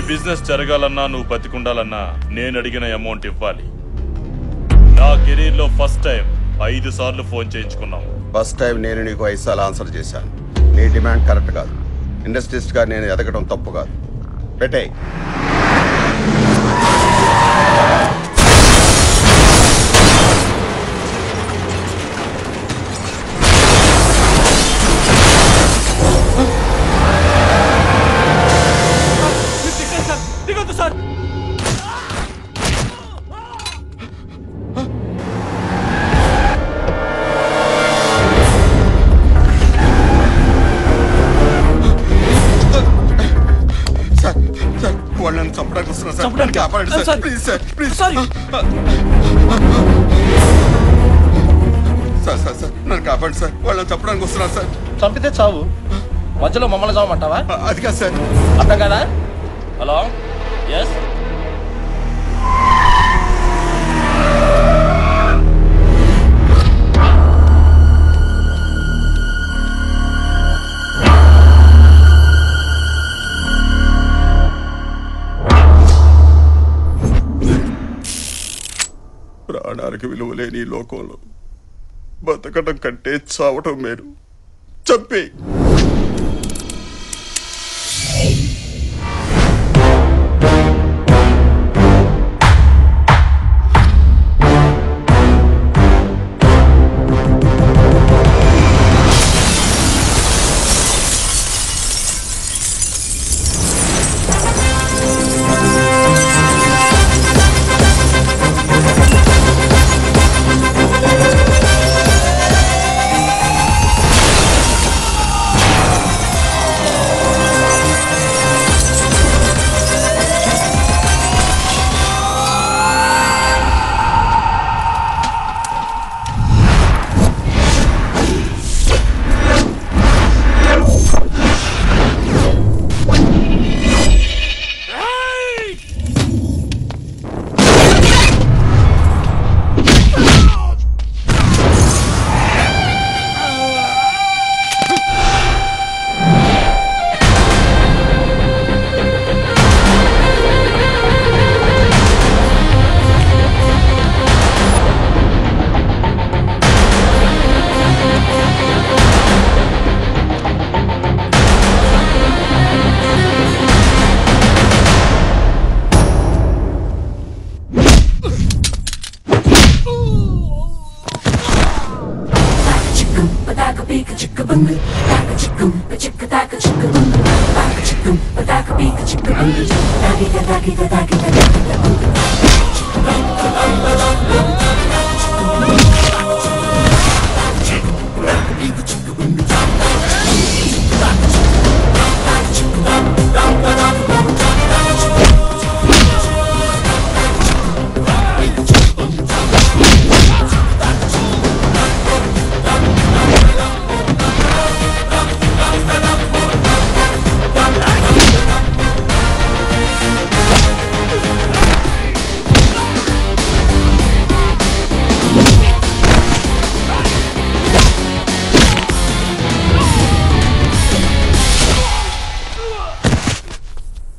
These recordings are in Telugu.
బిజినెస్ జరగాలన్నా నువ్వు బతికుండాలన్నా నేను అడిగిన అమౌంట్ ఇవ్వాలి. నా కెరీర్ లో ఫస్ట్ టైం 5 సార్లు ఫోన్ చేయించుకున్నావు. ఫస్ట్ టైం నేను నీకు 5 సార్లు ఆన్సర్ చేశాను. నీ డిమాండ్ కరెక్ట్ కాదు. ఇండస్ట్రీస్ట్ గా నేను ఎదగడం తప్పు కాదు. పెట్టే. నన్ను కాపాడు సార్, వాళ్ళని చంపడానికి వస్తున్నారు సార్. చంపితే చావు, మధ్యలో మమ్మల్ని చావమంటావా? అది కాదు సార్. అర్థం కదా? Hello, yes. ప్రాణానికి విలువ లేని ఈ లోకంలో బతకడం కంటే చావటం మేలు. చంపే.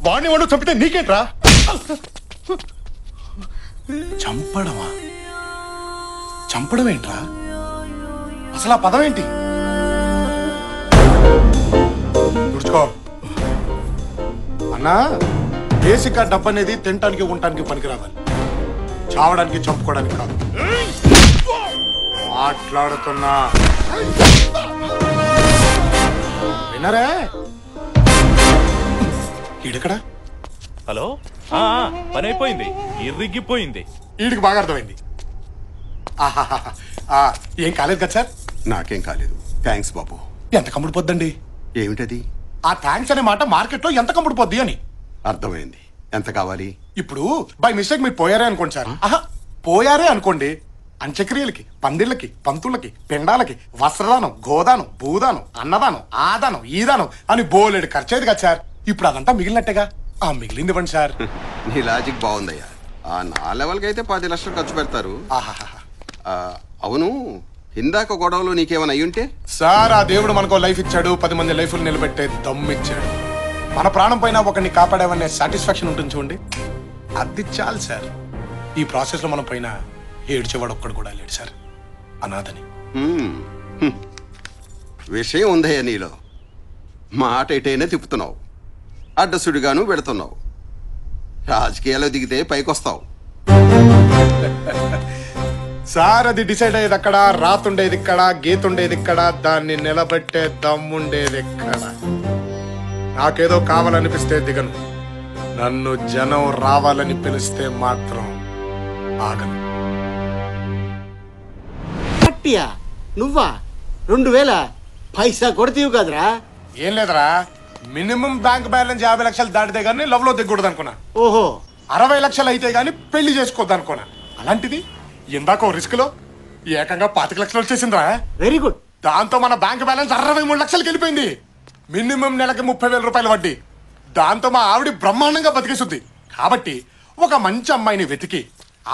వాడిని వాడు చంపితే నీకేంట్రా? చంపడమా? చంపడం ఏంట్రా? అసలు ఆ పదం ఏంటి? తుడుచుకో అన్నా. బేసిక్ గా డబ్బు అనేది తినటానికి ఉండటానికి పనికి రావాలి, చావడానికి చంపుకోవడానికి కాదు. మాట్లాడుతున్నా వినరే? ఈడెక్కడా? హలో, పని అయిపోయింది, ఇరిగిపోయింది. వీడికి బాగా అర్థమైంది. ఏం కాలేదు కదా సార్? నాకేం కాలేదు. థ్యాంక్స్ బాబు. ఎంత కమ్ముడిపోద్దండి? ఏమిటది? ఆ థ్యాంక్స్ అనే మాట మార్కెట్ లో ఎంత కమ్ముడిపోద్ది అని. అర్థమైంది. ఎంత కావాలి? ఇప్పుడు బై మిస్టేక్ మీరు పోయారే అనుకోండి సార్. పోయారే అనుకోండి, అంత్యక్రియలకి, పందిళ్ళకి, పంతులకి, పిండాలకి, వస్త్రదానం, గోదానం, భూదానం, అన్నదానం, ఆదానం, ఈదానం అని బోలెడు ఖర్చేది కదా సార్. ఇప్పుడు అదంతా మిగిలినట్టేగా. ఆ మిగిలింది ఇవ్వండి సార్. నీ లాజిక్ బాగుందయ్యా. నా లెవెల్కి అయితే 10 లక్షలు ఖర్చు పెడతారు. అవును, ఇందాక గొడవలో నీకేమైనా అయ్యుంటే? సార్, ఆ దేవుడు మనకో లైఫ్ ఇచ్చాడు, 10 మంది లైఫ్లు నిలబెట్టే దమ్ము ఇచ్చాడు. మన ప్రాణం పైన ఒకరిని కాపాడామనే సాటిస్ఫాక్షన్ ఉంటుంది చూడండి, అది చాలు సార్. ఈ ప్రాసెస్ లో మనం పైన ఏడ్చేవాడు ఒక్కడు కూడా లేడు సార్, అనాథని. విషయం ఉందయ్యా నీలో. మాట ఎటైనా తిప్పుతున్నావు, అడ్డసుడిగాను పెడుతున్నావు. రాజకీయాల్లో దిగితే పైకొస్తావు. సార్ అది డిసైడ్ అయ్యేది అక్కడ, రాతుండేది ఇక్కడ, గీతుండేది ఇక్కడ, దాన్ని నిలబెట్టే దమ్ముండేది ఎక్కడ. నాకేదో కావాలనిపిస్తే దిగను, నన్ను జనం రావాలని పిలిస్తే మాత్రం ఆగను. పట్టియా నువ్వా 2000 పైసా కొడతీవు కదరా? ఏం లేదరా, మినిమం బ్యాంక్ బ్యాలెన్స్ 50 లక్షలు దాటితే గానీ లవ్ లో దిగకూడదు అనుకున్నా. ఓహో 60 లక్షలు అయితే గానీ పెళ్లి చేసుకోవద్దు అనుకున్నా. అలాంటిది ఇందాక రిస్క్ లో ఏకంగా 25 లక్షలు వచ్చేసిందిరా. Very good. దాంతో మన బ్యాంక్ బ్యాలెన్స్ 63 లక్షలకి వెళ్ళిపోయింది. మినిమం నెలకి 30,000 రూపాయలు వడ్డీ. దాంతో మా ఆవిడ బ్రహ్మాండంగా బతికేస్తుంది. కాబట్టి ఒక మంచి అమ్మాయిని వెతికి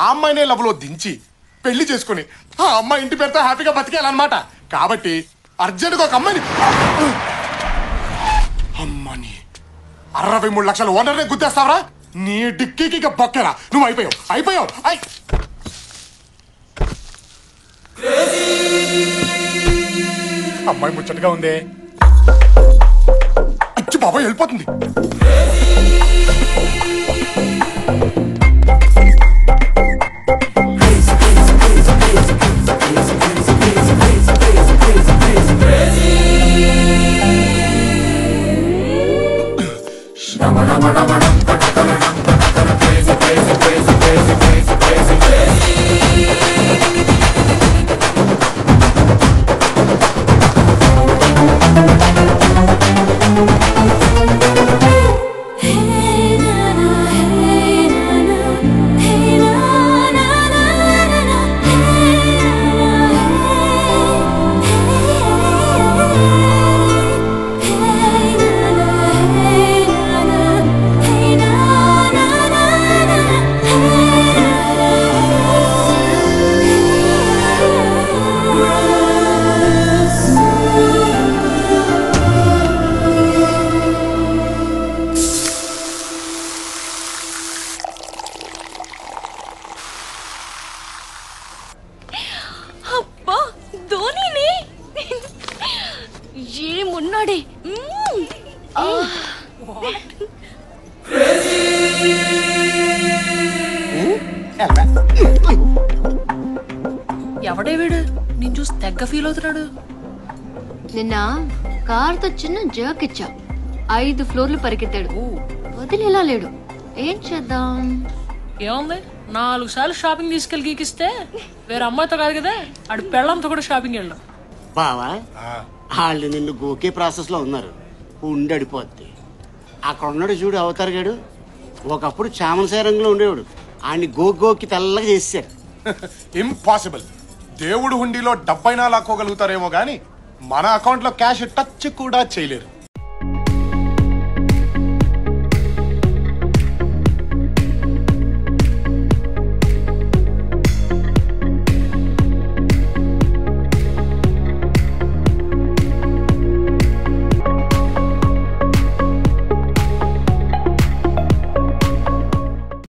ఆ అమ్మాయినే లవ్ లో దించి పెళ్లి చేసుకుని ఆ అమ్మాయి ఇంటి పేరుతో హ్యాపీగా బతికేయాలన్నమాట. కాబట్టి అర్జెంట్గా ఒక అమ్మాయిని అమ్మని 63 లక్షల ఓనర్నే గుద్దేస్తావరా? నీ డిక్కీకి ఇక బొక్కెరా. నువ్వు అయిపోయావు. అమ్మాయి ముచ్చటగా ఉందే. అచ్చి బాబాయ్ వెళ్ళిపోతుంది. ఏమున్నాడే. ఎవడే వీడు? నేను చూసి తెగ్గ ఫీల్ అవుతున్నాడు. నిన్న కార్తో చిన్న జర్క్ ఇచ్చా, 5 ఫ్లోర్లు పరిగెత్తాడు. వదిలేలా లేడు. ఏం చేద్దాం? ఏముంది, 4 సార్లు షాపింగ్ తీసుకెళ్ళి గీకిస్తే వేరే అమ్మాయితో కాదు కదా, ఆడు పెళ్ళంతో కూడా షాపింగ్ వెళ్ళాం. బావా వాళ్ళు నిన్ను గోకే ప్రాసెస్ లో ఉన్నారు. ఉండడిపోద్ది. అక్కడ ఉన్నాడు చూడు అవతార్ గాడు, ఒకప్పుడు చామనసాయ రంగులో ఉండేవాడు. ఆయన్ని గోకి తెల్లగా చేశారు. ఇంపాసిబుల్. దేవుడు హుండీలో 70 లాక్కోగలుగుతారేమో గానీ మన అకౌంట్ లో క్యాష్ టచ్ కూడా చేయలేరు.